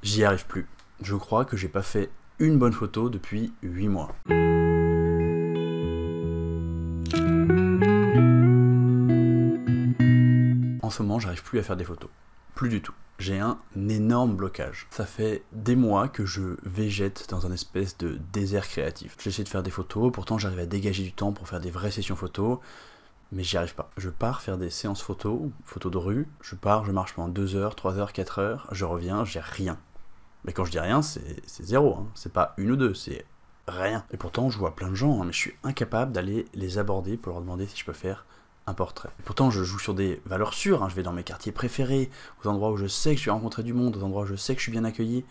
J'y arrive plus. Je crois que j'ai pas fait une bonne photo depuis 8 mois. En ce moment, j'arrive plus à faire des photos. Plus du tout. J'ai un énorme blocage. Ça fait des mois que je végète dans un espèce de désert créatif. J'essaie de faire des photos, pourtant j'arrive à dégager du temps pour faire des vraies sessions photos, mais j'y arrive pas. Je pars faire des séances photos de rue, je pars, je marche pendant 2 heures, 3 heures, 4 heures, je reviens, j'ai rien. Mais quand je dis rien, c'est zéro, hein. C'est pas une ou deux, c'est rien. Et pourtant, je vois plein de gens, hein, mais je suis incapable d'aller les aborder pour leur demander si je peux faire un portrait. Et pourtant, je joue sur des valeurs sûres, hein. Je vais dans mes quartiers préférés, aux endroits où je sais que je vais rencontrer du monde, aux endroits où je sais que je suis bien accueilli.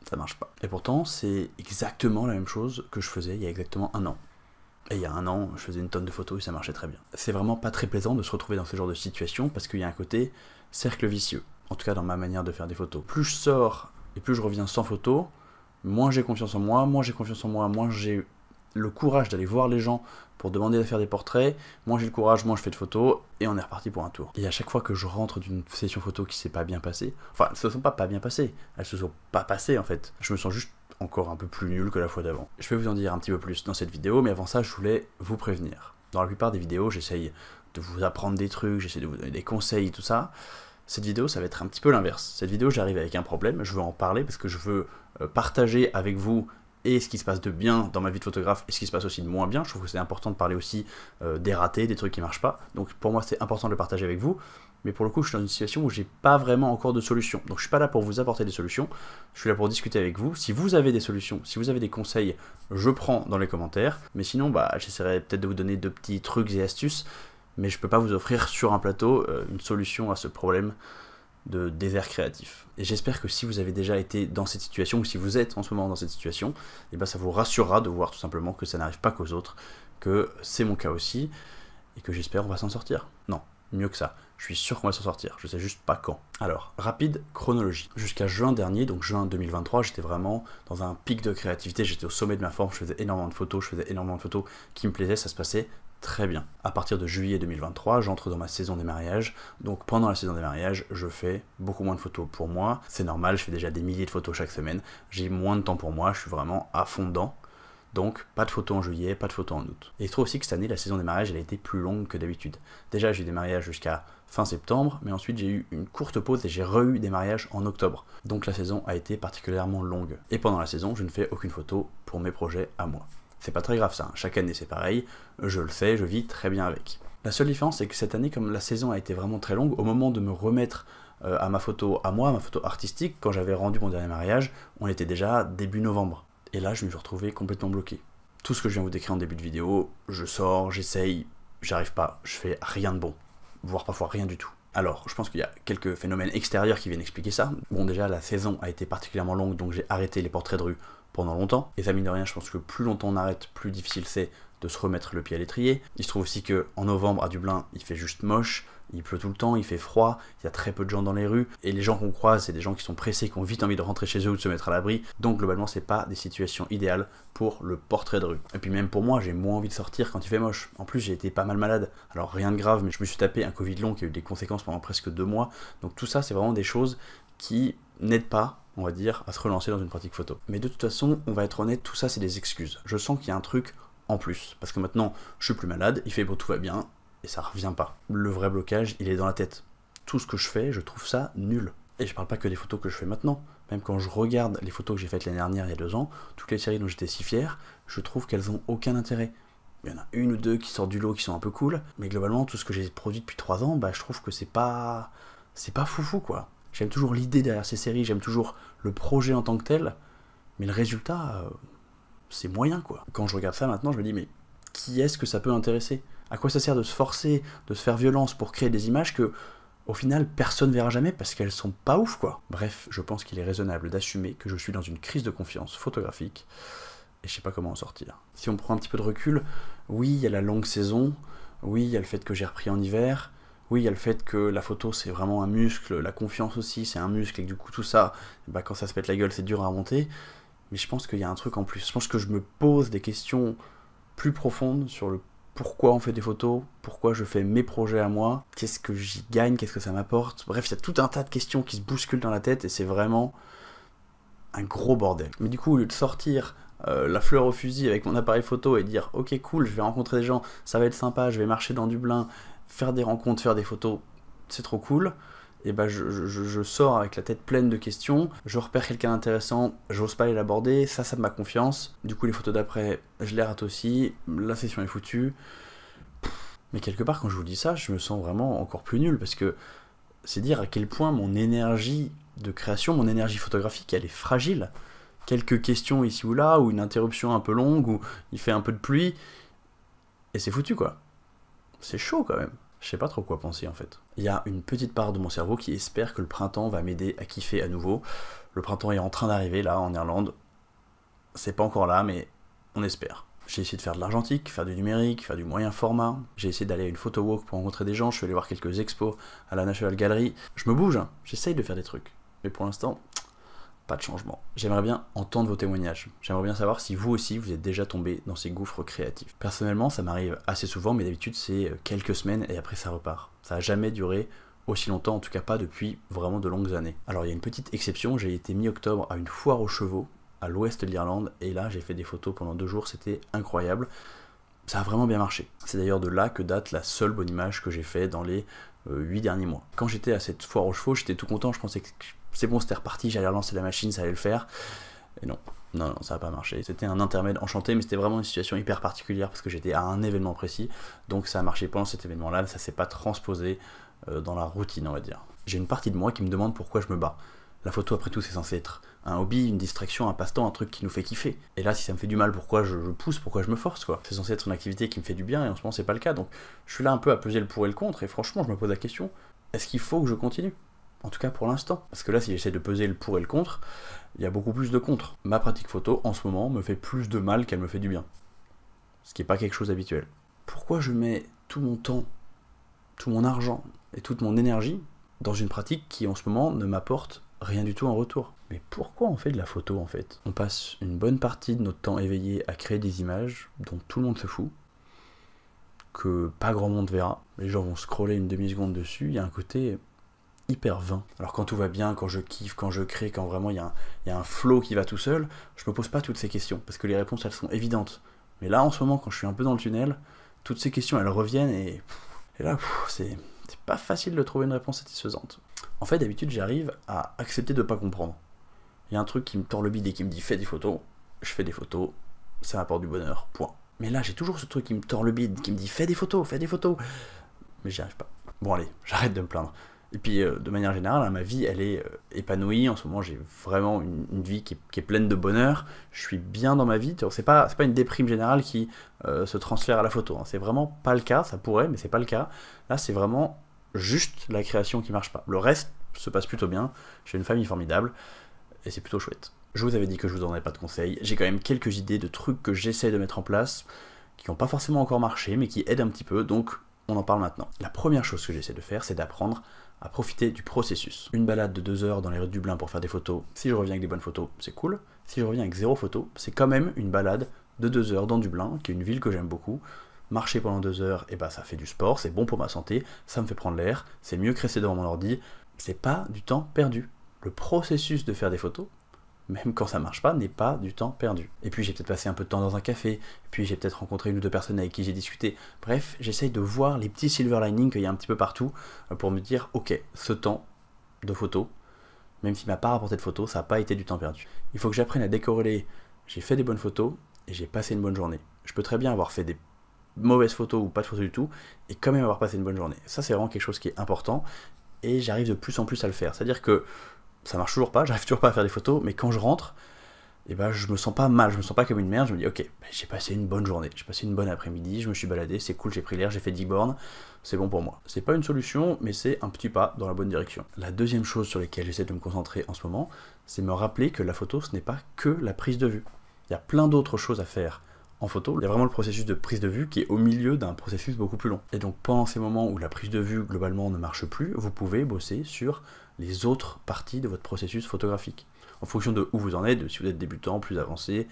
Ça marche pas. Et pourtant, c'est exactement la même chose que je faisais il y a exactement 1 an. Et il y a 1 an, je faisais une tonne de photos et ça marchait très bien. C'est vraiment pas très plaisant de se retrouver dans ce genre de situation parce qu'il y a un côté cercle vicieux. En tout cas, dans ma manière de faire des photos. Plus je sors et plus je reviens sans photo, moins j'ai confiance en moi, moins j'ai le courage d'aller voir les gens pour demander de faire des portraits, moins j'ai le courage, moins je fais de photos, et on est reparti pour un tour. Et à chaque fois que je rentre d'une session photo qui s'est pas bien passée, enfin, elles se sont pas bien passées, elles se sont pas passées en fait, je me sens juste encore un peu plus nul que la fois d'avant. Je vais vous en dire un petit peu plus dans cette vidéo, mais avant ça, je voulais vous prévenir. Dans la plupart des vidéos, j'essaye de vous apprendre des trucs, j'essaie de vous donner des conseils, tout ça. Cette vidéo, ça va être un petit peu l'inverse. Cette vidéo, j'arrive avec un problème, je veux en parler parce que je veux partager avec vous et ce qui se passe de bien dans ma vie de photographe et ce qui se passe aussi de moins bien. Je trouve que c'est important de parler aussi des ratés, des trucs qui marchent pas. Donc pour moi, c'est important de le partager avec vous. Mais pour le coup, je suis dans une situation où j'ai pas vraiment encore de solution. Donc je suis pas là pour vous apporter des solutions, je suis là pour discuter avec vous. Si vous avez des solutions, si vous avez des conseils, je prends dans les commentaires. Mais sinon, j'essaierai peut-être de vous donner 2 petits trucs et astuces, mais je peux pas vous offrir sur un plateau une solution à ce problème de désert créatif. Et j'espère que si vous avez déjà été dans cette situation, ou si vous êtes en ce moment dans cette situation, et ça vous rassurera de voir tout simplement que ça n'arrive pas qu'aux autres, que c'est mon cas aussi, et que j'espère on va s'en sortir. Non, mieux que ça, je suis sûr qu'on va s'en sortir, je sais juste pas quand. Alors, rapide chronologie. Jusqu'à juin dernier, donc juin 2023, j'étais vraiment dans un pic de créativité, j'étais au sommet de ma forme, je faisais énormément de photos, qui me plaisaient, ça se passait très bien. À partir de juillet 2023, j'entre dans ma saison des mariages, donc pendant la saison des mariages, je fais beaucoup moins de photos pour moi, c'est normal, je fais déjà des milliers de photos chaque semaine, j'ai moins de temps pour moi, je suis vraiment à fond dedans. Donc, pas de photos en juillet, pas de photos en août. Et je trouve aussi que cette année, la saison des mariages, elle a été plus longue que d'habitude. Déjà, j'ai eu des mariages jusqu'à fin septembre, mais ensuite j'ai eu une courte pause et j'ai re-eu des mariages en octobre. Donc la saison a été particulièrement longue. Et pendant la saison, je ne fais aucune photo pour mes projets à moi. C'est pas très grave ça, chaque année c'est pareil, je le sais, je vis très bien avec. La seule différence, c'est que cette année, comme la saison a été vraiment très longue, au moment de me remettre à ma photo à moi, ma photo artistique, quand j'avais rendu mon dernier mariage, on était déjà début novembre. Et là, je me suis retrouvé complètement bloqué. Tout ce que je viens vous décrire en début de vidéo, je sors, j'essaye, j'arrive pas, je fais rien de bon, voire parfois rien du tout. Alors, je pense qu'il y a quelques phénomènes extérieurs qui viennent expliquer ça. Bon, déjà, la saison a été particulièrement longue, donc j'ai arrêté les portraits de rue pendant longtemps. Et ça, mine de rien, je pense que plus longtemps on arrête, plus difficile c'est de se remettre le pied à l'étrier. Il se trouve aussi qu'en novembre, à Dublin, il fait juste moche, il pleut tout le temps, il fait froid, il y a très peu de gens dans les rues, et les gens qu'on croise, c'est des gens qui sont pressés, qui ont vite envie de rentrer chez eux ou de se mettre à l'abri, donc globalement, c'est pas des situations idéales pour le portrait de rue. Et puis même pour moi, j'ai moins envie de sortir quand il fait moche. En plus, j'ai été pas mal malade, alors rien de grave, mais je me suis tapé un Covid long qui a eu des conséquences pendant presque 2 mois, donc tout ça, c'est vraiment des choses qui n'aident pas, on va dire, à se relancer dans une pratique photo. Mais de toute façon, on va être honnête, tout ça c'est des excuses. Je sens qu'il y a un truc en plus, parce que maintenant, je suis plus malade, il fait beau, tout va bien, et ça revient pas. Le vrai blocage, il est dans la tête. Tout ce que je fais, je trouve ça nul. Et je parle pas que des photos que je fais maintenant, même quand je regarde les photos que j'ai faites l'année dernière, il y a 2 ans, toutes les séries dont j'étais si fier, je trouve qu'elles ont aucun intérêt. Il y en a 1 ou 2 qui sortent du lot, qui sont un peu cool, mais globalement, tout ce que j'ai produit depuis 3 ans, je trouve que c'est pas foufou, quoi. J'aime toujours l'idée derrière ces séries, j'aime toujours le projet en tant que tel, mais le résultat, c'est moyen, quoi. Quand je regarde ça maintenant, je me dis, mais qui est-ce que ça peut intéresser? À quoi ça sert de se forcer, de se faire violence pour créer des images que, au final, personne verra jamais parce qu'elles sont pas ouf, quoi. Bref, je pense qu'il est raisonnable d'assumer que je suis dans une crise de confiance photographique, et je sais pas comment en sortir. Si on prend un petit peu de recul, oui, il y a la longue saison, oui, il y a le fait que j'ai repris en hiver, oui, il y a le fait que la photo c'est vraiment un muscle, la confiance aussi c'est un muscle, et que du coup tout ça, quand ça se pète la gueule c'est dur à remonter, mais je pense qu'il y a un truc en plus. Je pense que je me pose des questions plus profondes sur le pourquoi on fait des photos, pourquoi je fais mes projets à moi, qu'est-ce que j'y gagne, qu'est-ce que ça m'apporte. Bref, il y a tout un tas de questions qui se bousculent dans la tête et c'est vraiment un gros bordel. Mais du coup, au lieu de sortir la fleur au fusil avec mon appareil photo et dire ok cool, je vais rencontrer des gens, ça va être sympa, je vais marcher dans Dublin, faire des rencontres, faire des photos, c'est trop cool, et bah je sors avec la tête pleine de questions, je repère quelqu'un d'intéressant, j'ose pas aller l'aborder, ça me ma confiance, du coup les photos d'après, je les rate aussi, la session est foutue. Mais quelque part quand je vous dis ça, je me sens vraiment encore plus nul, parce que c'est dire à quel point mon énergie de création, mon énergie photographique, elle est fragile. Quelques questions ici ou là, ou une interruption un peu longue, ou il fait un peu de pluie, et c'est foutu quoi. C'est chaud quand même. Je sais pas trop quoi penser en fait. Il y a une petite part de mon cerveau qui espère que le printemps va m'aider à kiffer à nouveau. Le printemps est en train d'arriver là en Irlande. C'est pas encore là, mais on espère. J'ai essayé de faire de l'argentique, faire du numérique, faire du moyen format. J'ai essayé d'aller à une photo walk pour rencontrer des gens. Je suis allé voir quelques expos à la National Gallery. Je me bouge, hein. J'essaye de faire des trucs. Mais pour l'instant, pas de changement. J'aimerais bien entendre vos témoignages. J'aimerais bien savoir si vous aussi vous êtes déjà tombé dans ces gouffres créatifs. Personnellement, ça m'arrive assez souvent, mais d'habitude c'est quelques semaines et après ça repart. Ça n'a jamais duré aussi longtemps, en tout cas pas depuis vraiment de longues années. Alors il y a une petite exception, j'ai été mi-octobre à une foire aux chevaux à l'ouest de l'Irlande et là j'ai fait des photos pendant 2 jours, c'était incroyable. Ça a vraiment bien marché. C'est d'ailleurs de là que date la seule bonne image que j'ai fait dans les 8 derniers mois. Quand j'étais à cette foire aux chevaux, j'étais tout content, je pensais que c'est bon, c'était reparti, j'allais relancer la machine, ça allait le faire. Et non, ça n'a pas marché. C'était un intermède enchanté, mais c'était vraiment une situation hyper particulière parce que j'étais à un événement précis. Donc ça a marché pendant cet événement-là, mais ça s'est pas transposé dans la routine, on va dire. J'ai une partie de moi qui me demande pourquoi je me bats. La photo, après tout, c'est censé être un hobby, une distraction, un passe-temps, un truc qui nous fait kiffer. Et là, si ça me fait du mal, pourquoi je pousse, pourquoi je me force, quoi. C'est censé être une activité qui me fait du bien, et en ce moment, c'est pas le cas. Donc, je suis là un peu à peser le pour et le contre, et franchement, je me pose la question, est-ce qu'il faut que je continue ? En tout cas, pour l'instant. Parce que là, si j'essaie de peser le pour et le contre, il y a beaucoup plus de contre. Ma pratique photo, en ce moment, me fait plus de mal qu'elle me fait du bien. Ce qui n'est pas quelque chose d'habituel. Pourquoi je mets tout mon temps, tout mon argent et toute mon énergie dans une pratique qui, en ce moment, ne m'apporte rien du tout en retour? Mais pourquoi on fait de la photo, en fait? On passe une bonne partie de notre temps éveillé à créer des images dont tout le monde se fout, que pas grand monde verra. Les gens vont scroller une demi-seconde dessus, il y a un côté hyper vain. Alors quand tout va bien, quand je kiffe, quand je crée, quand vraiment il y a un flow qui va tout seul, je me pose pas toutes ces questions, parce que les réponses elles sont évidentes. Mais là en ce moment, quand je suis un peu dans le tunnel, toutes ces questions elles reviennent et là c'est pas facile de trouver une réponse satisfaisante. En fait d'habitude j'arrive à accepter de pas comprendre. Il y a un truc qui me tord le bide et qui me dit fais des photos, je fais des photos, ça m'apporte du bonheur, point. Mais là j'ai toujours ce truc qui me tord le bide, qui me dit fais des photos, mais j'y arrive pas. Bon allez, j'arrête de me plaindre. Et puis, de manière générale, ma vie, elle est épanouie. En ce moment, j'ai vraiment une vie qui est pleine de bonheur. Je suis bien dans ma vie. C'est pas une déprime générale qui se transfère à la photo. Hein. C'est vraiment pas le cas. Ça pourrait, mais c'est pas le cas. Là, c'est vraiment juste la création qui marche pas. Le reste se passe plutôt bien. J'ai une famille formidable. Et c'est plutôt chouette. Je vous avais dit que je vous donnerais pas de conseils. J'ai quand même quelques idées de trucs que j'essaie de mettre en place, qui n'ont pas forcément encore marché, mais qui aident un petit peu. Donc, on en parle maintenant. La première chose que j'essaie de faire, c'est d'apprendre à profiter du processus. Une balade de 2 heures dans les rues de Dublin pour faire des photos, si je reviens avec des bonnes photos, c'est cool. Si je reviens avec 0 photo, c'est quand même une balade de 2 heures dans Dublin, qui est une ville que j'aime beaucoup. Marcher pendant 2 heures, et bah ça fait du sport, c'est bon pour ma santé, ça me fait prendre l'air, c'est mieux que rester devant mon ordi, c'est pas du temps perdu. Le processus de faire des photos, même quand ça marche pas, n'est pas du temps perdu. Et puis j'ai peut-être passé un peu de temps dans un café, et puis j'ai peut-être rencontré 1 ou 2 personnes avec qui j'ai discuté. Bref, j'essaye de voir les petits silver linings qu'il y a un petit peu partout, pour me dire, ok, ce temps de photo, même s'il m'a pas rapporté de photos, ça n'a pas été du temps perdu. Il faut que j'apprenne à décorréler, j'ai fait des bonnes photos, et j'ai passé une bonne journée. Je peux très bien avoir fait des mauvaises photos ou pas de photos du tout, et quand même avoir passé une bonne journée. Ça c'est vraiment quelque chose qui est important, et j'arrive de plus en plus à le faire. C'est-à-dire que ça marche toujours pas, j'arrive toujours pas à faire des photos, mais quand je rentre, et ben je me sens pas mal, je me sens pas comme une merde, je me dis ok, j'ai passé une bonne journée, j'ai passé une bonne après-midi, je me suis baladé, c'est cool, j'ai pris l'air, j'ai fait 10 bornes, c'est bon pour moi. C'est pas une solution, mais c'est un petit pas dans la bonne direction. La deuxième chose sur laquelle j'essaie de me concentrer en ce moment, c'est me rappeler que la photo, ce n'est pas que la prise de vue. Il y a plein d'autres choses à faire en photo. Il y a vraiment le processus de prise de vue qui est au milieu d'un processus beaucoup plus long. Et donc pendant ces moments où la prise de vue globalement ne marche plus, vous pouvez bosser sur les autres parties de votre processus photographique. En fonction de où vous en êtes, de si vous êtes débutant, plus avancé,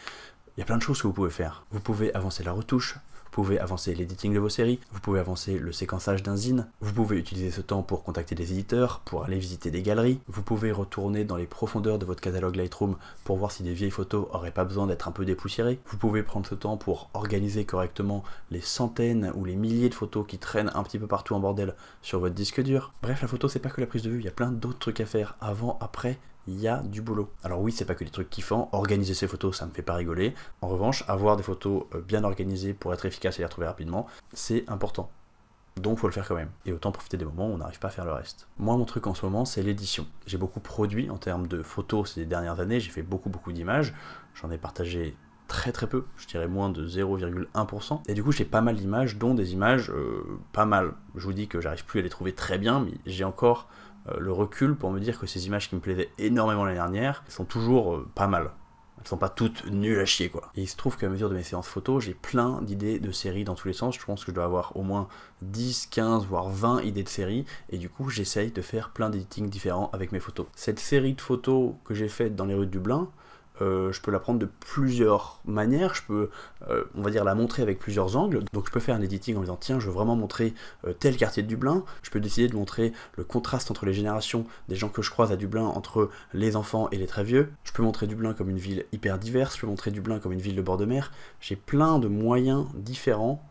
il y a plein de choses que vous pouvez faire. Vous pouvez avancer la retouche, vous pouvez avancer l'editing de vos séries, vous pouvez avancer le séquençage d'un zine, vous pouvez utiliser ce temps pour contacter des éditeurs, pour aller visiter des galeries, vous pouvez retourner dans les profondeurs de votre catalogue Lightroom pour voir si des vieilles photos n'auraient pas besoin d'être un peu dépoussiérées, vous pouvez prendre ce temps pour organiser correctement les centaines ou les milliers de photos qui traînent un petit peu partout en bordel sur votre disque dur. Bref, la photo c'est pas que la prise de vue, il y a plein d'autres trucs à faire avant, après, il y a du boulot. Alors oui, c'est pas que des trucs kiffants, organiser ses photos, ça me fait pas rigoler. En revanche, avoir des photos bien organisées pour être efficace et les retrouver rapidement, c'est important. Donc faut le faire quand même. Et autant profiter des moments où on n'arrive pas à faire le reste. Moi, mon truc en ce moment, c'est l'édition. J'ai beaucoup produit en termes de photos ces dernières années, j'ai fait beaucoup d'images, j'en ai partagé très peu, je dirais moins de 0,1%. Et du coup, j'ai pas mal d'images, dont des images pas mal. Je vous dis que j'arrive plus à les trouver très bien, mais j'ai encore le recul pour me dire que ces images qui me plaisaient énormément l'année dernière sont toujours pas mal. Elles sont pas toutes nulles à chier, quoi. Et il se trouve qu'à mesure de mes séances photos, j'ai plein d'idées de séries dans tous les sens. Je pense que je dois avoir au moins 10, 15, voire 20 idées de séries. Et du coup, j'essaye de faire plein d'éditings différents avec mes photos. Cette série de photos que j'ai faite dans les rues de Dublin, je peux la prendre de plusieurs manières, je peux, on va dire, la montrer avec plusieurs angles. Donc je peux faire un editing en disant tiens, je veux vraiment montrer tel quartier de Dublin, je peux décider de montrer le contraste entre les générations des gens que je croise à Dublin, entre les enfants et les très vieux. Je peux montrer Dublin comme une ville hyper diverse, je peux montrer Dublin comme une ville de bord de mer. J'ai plein de moyens différents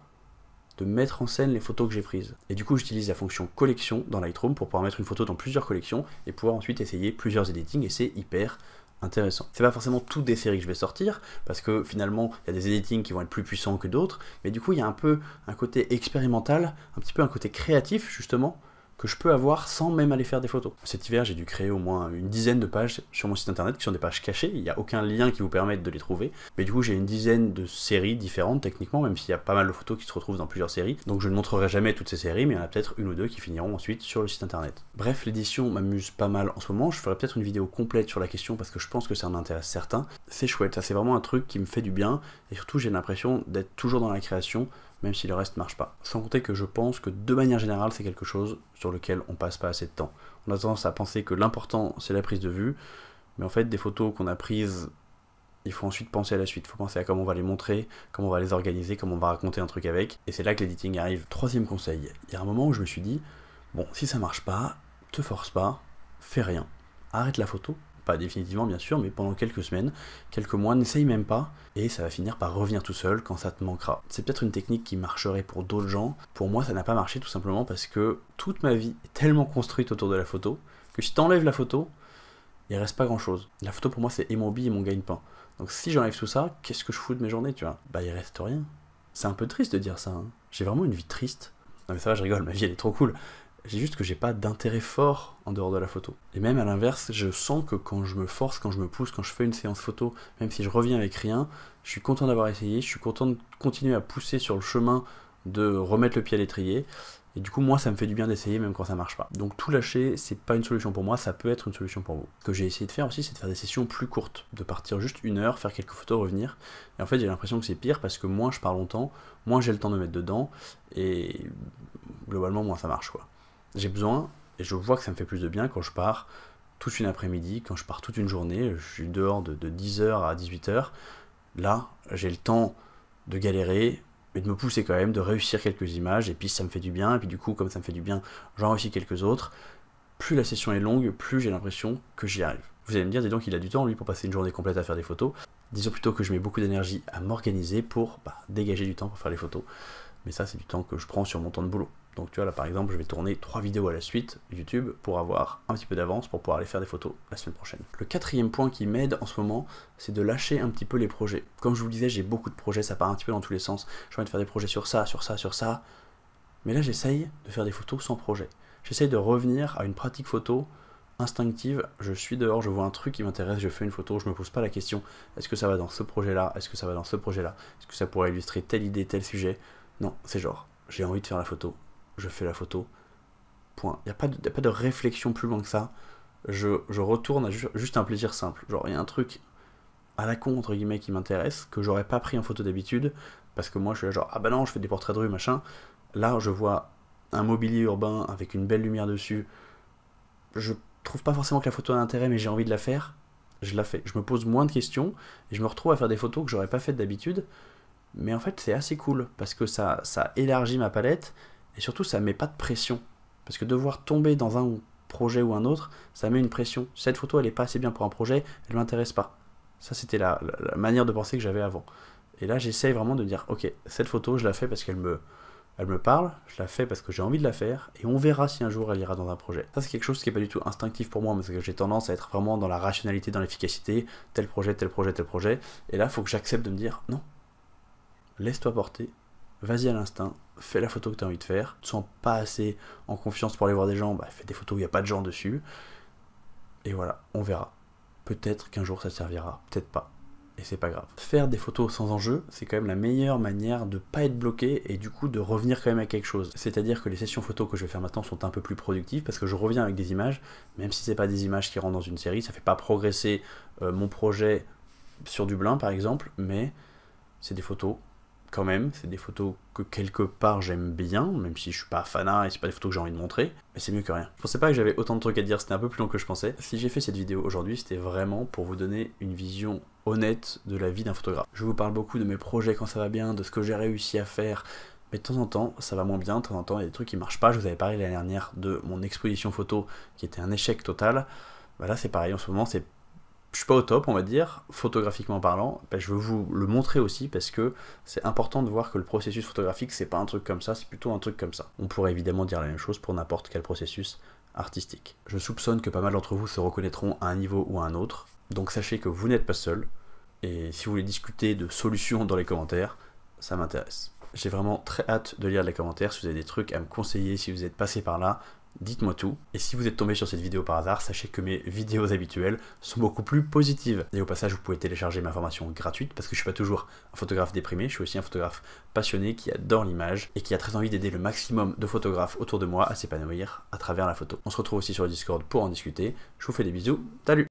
de mettre en scène les photos que j'ai prises. Et du coup, j'utilise la fonction collection dans Lightroom pour pouvoir mettre une photo dans plusieurs collections et pouvoir ensuite essayer plusieurs editings, et c'est hyper intéressant. C'est pas forcément toutes des séries que je vais sortir, parce que finalement, il y a des editings qui vont être plus puissants que d'autres, mais du coup, il y a un peu un côté expérimental, un petit peu un côté créatif, justement, que je peux avoir sans même aller faire des photos. Cet hiver, j'ai dû créer au moins une dizaine de pages sur mon site internet qui sont des pages cachées, il n'y a aucun lien qui vous permette de les trouver, mais du coup j'ai une dizaine de séries différentes techniquement, même s'il y a pas mal de photos qui se retrouvent dans plusieurs séries, donc je ne montrerai jamais toutes ces séries, mais il y en a peut-être une ou deux qui finiront ensuite sur le site internet. Bref, l'édition m'amuse pas mal en ce moment, je ferai peut-être une vidéo complète sur la question parce que je pense que ça en intéresse certains. C'est chouette, ça c'est vraiment un truc qui me fait du bien, et surtout j'ai l'impression d'être toujours dans la création, même si le reste marche pas. Sans compter que je pense que de manière générale, c'est quelque chose sur lequel on passe pas assez de temps. On a tendance à penser que l'important c'est la prise de vue, mais en fait des photos qu'on a prises, il faut ensuite penser à la suite, il faut penser à comment on va les montrer, comment on va les organiser, comment on va raconter un truc avec, et c'est là que l'editing arrive. Troisième conseil, il y a un moment où je me suis dit, bon, si ça marche pas, te force pas, fais rien. Arrête la photo, pas définitivement bien sûr, mais pendant quelques semaines, quelques mois, n'essaye même pas, et ça va finir par revenir tout seul quand ça te manquera. C'est peut-être une technique qui marcherait pour d'autres gens, pour moi ça n'a pas marché tout simplement parce que toute ma vie est tellement construite autour de la photo, que si t'enlèves la photo, il reste pas grand chose. La photo pour moi c'est et mon hobby et mon gagne-pain. Donc si j'enlève tout ça, qu'est-ce que je fous de mes journées, tu vois? Bah il reste rien. C'est un peu triste de dire ça, hein. J'ai vraiment une vie triste. Non mais ça va, je rigole, ma vie elle est trop cool. C'est juste que j'ai pas d'intérêt fort en dehors de la photo. Et même à l'inverse, je sens que quand je me force, quand je me pousse, quand je fais une séance photo, même si je reviens avec rien, je suis content d'avoir essayé, je suis content de continuer à pousser sur le chemin de remettre le pied à l'étrier. Et du coup, moi, ça me fait du bien d'essayer même quand ça marche pas. Donc tout lâcher, c'est pas une solution pour moi, ça peut être une solution pour vous. Ce que j'ai essayé de faire aussi, c'est de faire des sessions plus courtes, de partir juste 1 heure, faire quelques photos, revenir. Et en fait, j'ai l'impression que c'est pire parce que moins je pars longtemps, moins j'ai le temps de me mettre dedans, et globalement, moins ça marche, quoi. J'ai besoin, et je vois que ça me fait plus de bien quand je pars toute une après-midi, quand je pars toute une journée, je suis dehors de 10h à 18h, là, j'ai le temps de galérer, mais de me pousser quand même, de réussir quelques images, et puis ça me fait du bien, et puis du coup, comme ça me fait du bien, j'en réussis quelques autres. Plus la session est longue, plus j'ai l'impression que j'y arrive. Vous allez me dire, dis donc, il a du temps, lui, pour passer une journée complète à faire des photos. Disons plutôt que je mets beaucoup d'énergie à m'organiser pour dégager du temps pour faire les photos. Mais ça, c'est du temps que je prends sur mon temps de boulot. Donc tu vois, là par exemple, je vais tourner 3 vidéos à la suite YouTube pour avoir un petit peu d'avance pour pouvoir aller faire des photos la semaine prochaine. Le 4e point qui m'aide en ce moment, c'est de lâcher un petit peu les projets. Comme je vous le disais, j'ai beaucoup de projets, ça part un petit peu dans tous les sens. J'ai envie de faire des projets sur ça, sur ça, sur ça. Mais là, j'essaye de faire des photos sans projet. J'essaye de revenir à une pratique photo instinctive. Je suis dehors, je vois un truc qui m'intéresse, je fais une photo, je me pose pas la question, est-ce que ça va dans ce projet-là, est-ce que ça va dans ce projet-là, est-ce que ça pourrait illustrer telle idée, tel sujet. Non, c'est genre, j'ai envie de faire la photo, je fais la photo, point. Il n'y a pas de réflexion plus loin que ça. Je retourne à juste un plaisir simple. Genre, il y a un truc à la con, entre guillemets, qui m'intéresse, que j'aurais pas pris en photo d'habitude, parce que moi, je suis là genre, ah bah non, je fais des portraits de rue, machin. Là, je vois un mobilier urbain avec une belle lumière dessus. Je trouve pas forcément que la photo a un intérêt, mais j'ai envie de la faire. Je la fais. Je me pose moins de questions, et je me retrouve à faire des photos que j'aurais pas faites d'habitude, Mais en fait, c'est assez cool, parce que ça élargit ma palette, et surtout, ça met pas de pression. Parce que devoir tomber dans un projet ou un autre, ça met une pression. Cette photo, elle est pas assez bien pour un projet, elle m'intéresse pas. Ça, c'était la manière de penser que j'avais avant. Et là, j'essaye vraiment de dire, ok, cette photo, je la fais parce qu'elle me parle, je la fais parce que j'ai envie de la faire, et on verra si un jour elle ira dans un projet. Ça, c'est quelque chose qui n'est pas du tout instinctif pour moi, parce que j'ai tendance à être vraiment dans la rationalité, dans l'efficacité, tel projet, tel projet, tel projet, et là, il faut que j'accepte de me dire, non, laisse-toi porter, vas-y à l'instinct, fais la photo que tu as envie de faire, tu te sens pas assez en confiance pour aller voir des gens, bah, fais des photos où il n'y a pas de gens dessus, et voilà, on verra. Peut-être qu'un jour ça te servira, peut-être pas. Et c'est pas grave. Faire des photos sans enjeu, c'est quand même la meilleure manière de pas être bloqué et du coup de revenir quand même à quelque chose. C'est-à-dire que les sessions photos que je vais faire maintenant sont un peu plus productives parce que je reviens avec des images, même si c'est pas des images qui rentrent dans une série, ça fait pas progresser mon projet sur Dublin par exemple, mais c'est des photos quand même, c'est des photos que quelque part j'aime bien, même si je suis pas fanat et c'est pas des photos que j'ai envie de montrer, mais c'est mieux que rien. Je pensais pas que j'avais autant de trucs à dire, c'était un peu plus long que je pensais. Si j'ai fait cette vidéo aujourd'hui, c'était vraiment pour vous donner une vision honnête de la vie d'un photographe. Je vous parle beaucoup de mes projets quand ça va bien, de ce que j'ai réussi à faire, mais de temps en temps, ça va moins bien, de temps en temps, il y a des trucs qui marchent pas. Je vous avais parlé l'année dernière de mon exposition photo qui était un échec total. Bah là, c'est pareil, en ce moment, je suis pas au top, on va dire, photographiquement parlant. Ben, je veux vous le montrer aussi parce que c'est important de voir que le processus photographique, c'est pas un truc comme ça, c'est plutôt un truc comme ça. On pourrait évidemment dire la même chose pour n'importe quel processus artistique. Je soupçonne que pas mal d'entre vous se reconnaîtront à un niveau ou à un autre, donc sachez que vous n'êtes pas seul, et si vous voulez discuter de solutions dans les commentaires, ça m'intéresse. J'ai vraiment très hâte de lire les commentaires, si vous avez des trucs à me conseiller, si vous êtes passé par là, dites-moi tout. Et si vous êtes tombé sur cette vidéo par hasard, sachez que mes vidéos habituelles sont beaucoup plus positives. Et au passage, vous pouvez télécharger ma formation gratuite, parce que je suis pas toujours un photographe déprimé, je suis aussi un photographe passionné qui adore l'image et qui a très envie d'aider le maximum de photographes autour de moi à s'épanouir à travers la photo. On se retrouve aussi sur le Discord pour en discuter. Je vous fais des bisous, salut!